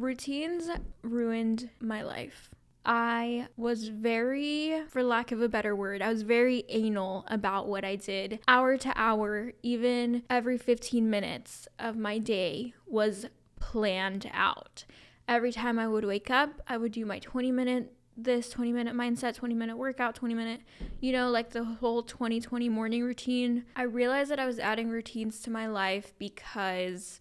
Routines ruined my life. I was very, for lack of a better word, I was very anal about what I did. Hour to hour, even every 15 minutes of my day was planned out. Every time I would wake up, I would do my 20-minute this, 20-minute mindset, 20-minute workout, 20-minute, like the whole 20/20 morning routine. I realized that I was adding routines to my life because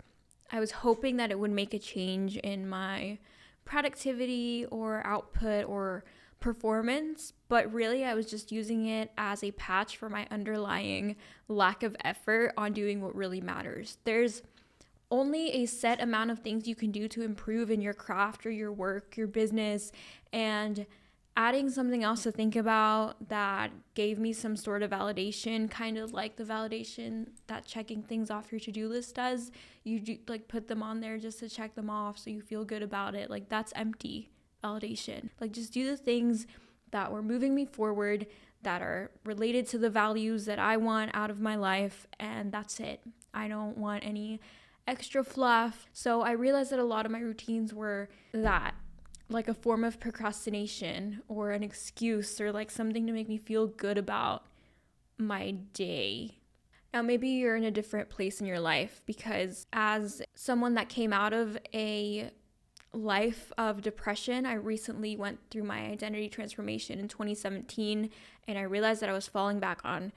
I was hoping that it would make a change in my productivity or output or performance, but really I was just using it as a patch for my underlying lack of effort on doing what really matters. There's only a set amount of things you can do to improve in your craft or your work, your business, and adding something else to think about that gave me some sort of validation, kind of like the validation that checking things off your to-do list does. You put them on there just to check them off so you feel good about it. That's empty validation. Just do the things that were moving me forward, that are related to the values that I want out of my life, and that's it. I don't want any extra fluff. So I realized that a lot of my routines were that, a form of procrastination or an excuse or something to make me feel good about my day. Now, maybe you're in a different place in your life, because as someone that came out of a life of depression, I recently went through my identity transformation in 2017, and I realized that I was falling back on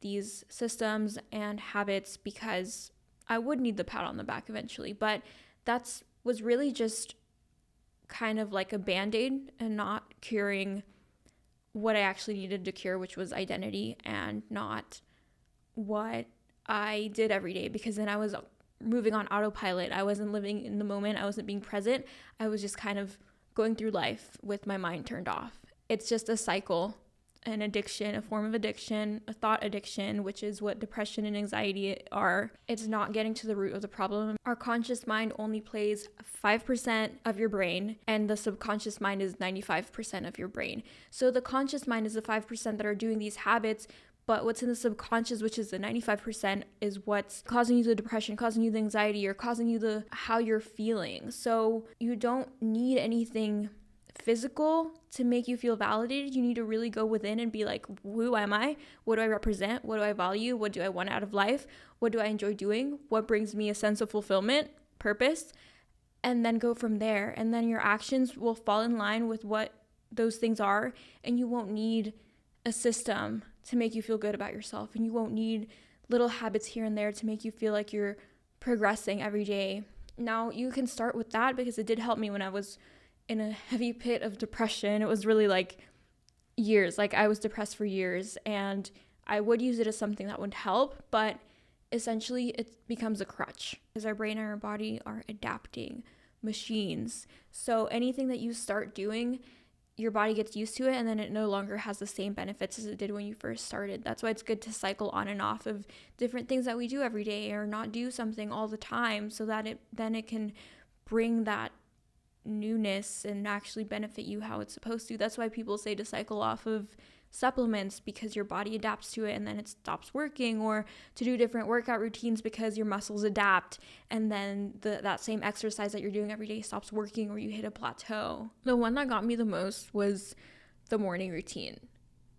these systems and habits because I would need the pat on the back eventually, but that was really just kind of like a band-aid and not curing what I actually needed to cure, which was identity, and not what I did every day, because then I was moving on autopilot. I wasn't living in the moment. I wasn't being present. I was just kind of going through life with my mind turned off. It's just a cycle, an addiction, a form of addiction, a thought addiction, which is what depression and anxiety are. It's not getting to the root of the problem. Our conscious mind only plays 5% of your brain, and the subconscious mind is 95% of your brain. So the conscious mind is the 5% that are doing these habits, but what's in the subconscious, which is the 95%, is what's causing you the depression, causing you the anxiety, or causing you how you're feeling. So you don't need anything physical to make you feel validated. You need to really go within and be like, who am I? What do I represent? What do I value? What do I want out of life? What do I enjoy doing? What brings me a sense of fulfillment, purpose? And then go from there. And then your actions will fall in line with what those things are, and you won't need a system to make you feel good about yourself, and you won't need little habits here and there to make you feel like you're progressing every day. Now, you can start with that, because it did help me when I was in a heavy pit of depression. It was really years. I was depressed for years, and I would use it as something that would help, but essentially it becomes a crutch, because our brain and our body are adapting machines. So anything that you start doing, your body gets used to it, and then it no longer has the same benefits as it did when you first started. That's why it's good to cycle on and off of different things that we do every day, or not do something all the time, so that it can bring that newness and actually benefit you how it's supposed to. That's why people say to cycle off of supplements, because your body adapts to it and then it stops working, or to do different workout routines because your muscles adapt, and then that same exercise that you're doing every day stops working, or you hit a plateau. The one that got me the most was the morning routine.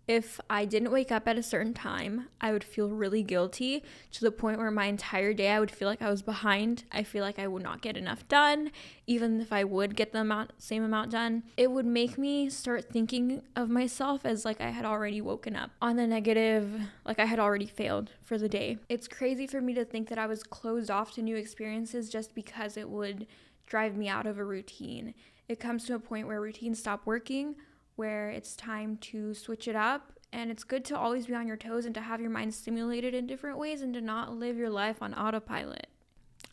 If I didn't wake up at a certain time, I would feel really guilty, to the point where my entire day I would feel like I was behind. I feel like I would not get enough done, even if I would get the same amount done. It would make me start thinking of myself as I had already woken up on the negative, I had already failed for the day. It's crazy for me to think that I was closed off to new experiences just because it would drive me out of a routine. It comes to a point where routines stop working, where it's time to switch it up, and it's good to always be on your toes and to have your mind stimulated in different ways, and to not live your life on autopilot.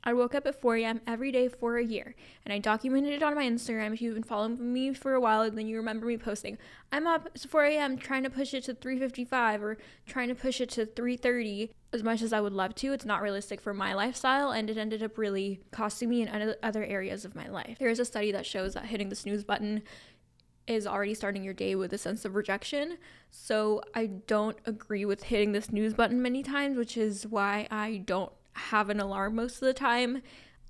I woke up at 4 a.m. every day for a year, and I documented it on my Instagram. If you've been following me for a while, then you remember me posting, I'm up at 4 a.m. trying to push it to 3:55 or trying to push it to 3:30. As much as I would love to, it's not realistic for my lifestyle, and it ended up really costing me in other areas of my life. There is a study that shows that hitting the snooze button is already starting your day with a sense of rejection. So I don't agree with hitting the snooze button many times, which is why I don't have an alarm most of the time.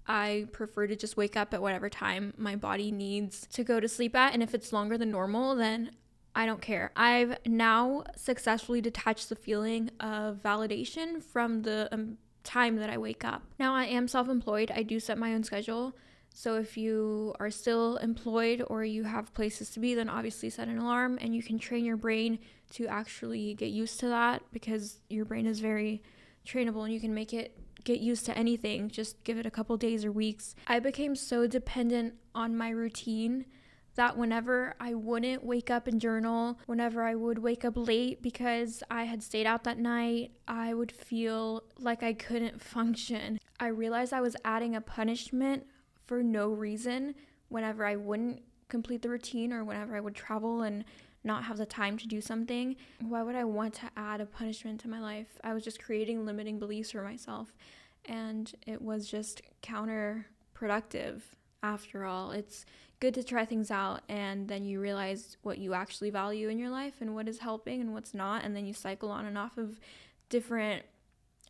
I prefer to just wake up at whatever time my body needs to go to sleep at. And if it's longer than normal, then I don't care. I've now successfully detached the feeling of validation from the time that I wake up. Now I am self-employed. I do set my own schedule. So if you are still employed or you have places to be, then obviously set an alarm, and you can train your brain to actually get used to that, because your brain is very trainable and you can make it get used to anything. Just give it a couple days or weeks. I became so dependent on my routine that whenever I wouldn't wake up and journal, whenever I would wake up late because I had stayed out that night, I would feel like I couldn't function. I realized I was adding a punishment for no reason whenever I wouldn't complete the routine, or whenever I would travel and not have the time to do something. Why would I want to add a punishment to my life? I was just creating limiting beliefs for myself, and it was just counterproductive. After all, it's good to try things out, and then you realize what you actually value in your life and what is helping and what's not, and then you cycle on and off of different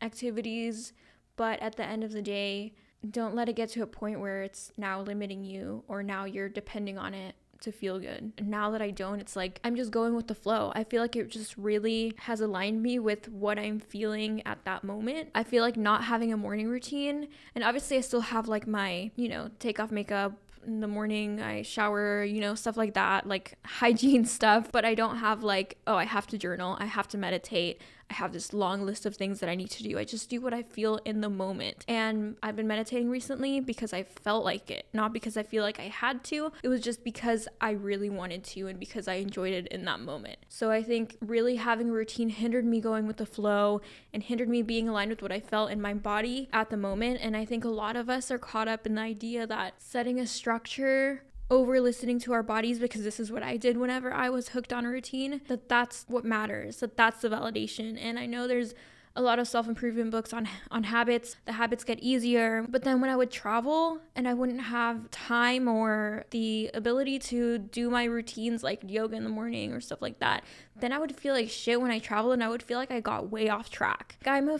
activities. But at the end of the day, don't let it get to a point where it's now limiting you, or now you're depending on it to feel good. Now that I don't, it's like I'm just going with the flow. I feel like it just really has aligned me with what I'm feeling at that moment. I feel like not having a morning routine, and obviously I still have like my, take off makeup in the morning, I shower, stuff like that, like hygiene stuff, but I don't have like, oh, I have to journal, I have to meditate, I have this long list of things that I need to do. I just do what I feel in the moment. And I've been meditating recently because I felt like it, not because I feel like I had to. It was just because I really wanted to, and because I enjoyed it in that moment. So I think really having a routine hindered me going with the flow and hindered me being aligned with what I felt in my body at the moment. And I think a lot of us are caught up in the idea that setting a structure over listening to our bodies, because this is what I did whenever I was hooked on a routine, that's what matters, that's the validation. And I know there's a lot of self-improvement books on habits. The habits get easier. But then when I would travel and I wouldn't have time or the ability to do my routines like yoga in the morning or stuff like that, then I would feel like shit when I traveled, and I would feel like I got way off track. I'm a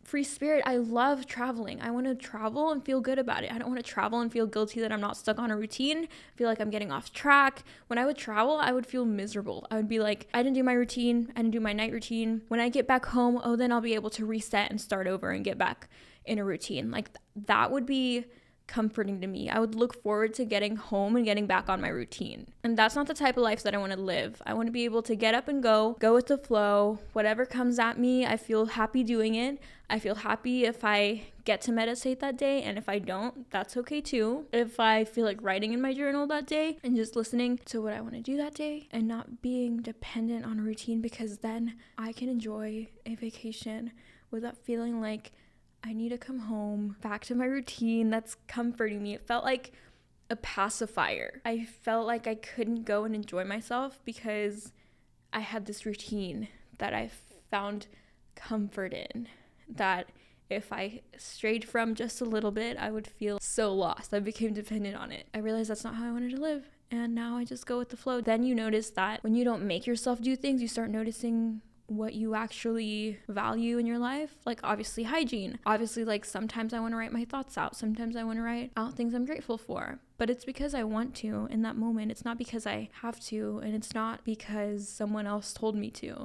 free spirit. I love traveling. I want to travel and feel good about it. I don't want to travel and feel guilty that I'm not stuck on a routine, feel like I'm getting off track. When I would travel, I would feel miserable. I would be like, I didn't do my routine. I didn't do my night routine. When I get back home, then I'll be able to reset and start over and get back in a routine. Like that would be comforting to me. I would look forward to getting home and getting back on my routine. And that's not the type of life that I want to live. I want to be able to get up and go with the flow. Whatever comes at me, I feel happy doing it. I feel happy if I get to meditate that day, and if I don't, that's okay too. If I feel like writing in my journal that day and just listening to what I want to do that day and not being dependent on a routine, because then I can enjoy a vacation without feeling like I need to come home back to my routine that's comforting me. It felt like a pacifier. I felt like I couldn't go and enjoy myself because I had this routine that I found comfort in, that if I strayed from just a little bit, I would feel so lost. I became dependent on it. I realized that's not how I wanted to live, and now I just go with the flow. Then you notice that when you don't make yourself do things, you start noticing what you actually value in your life. Like obviously hygiene. Obviously, like sometimes I want to write my thoughts out. Sometimes I want to write out things I'm grateful for. But it's because I want to in that moment. It's not because I have to, and it's not because someone else told me to.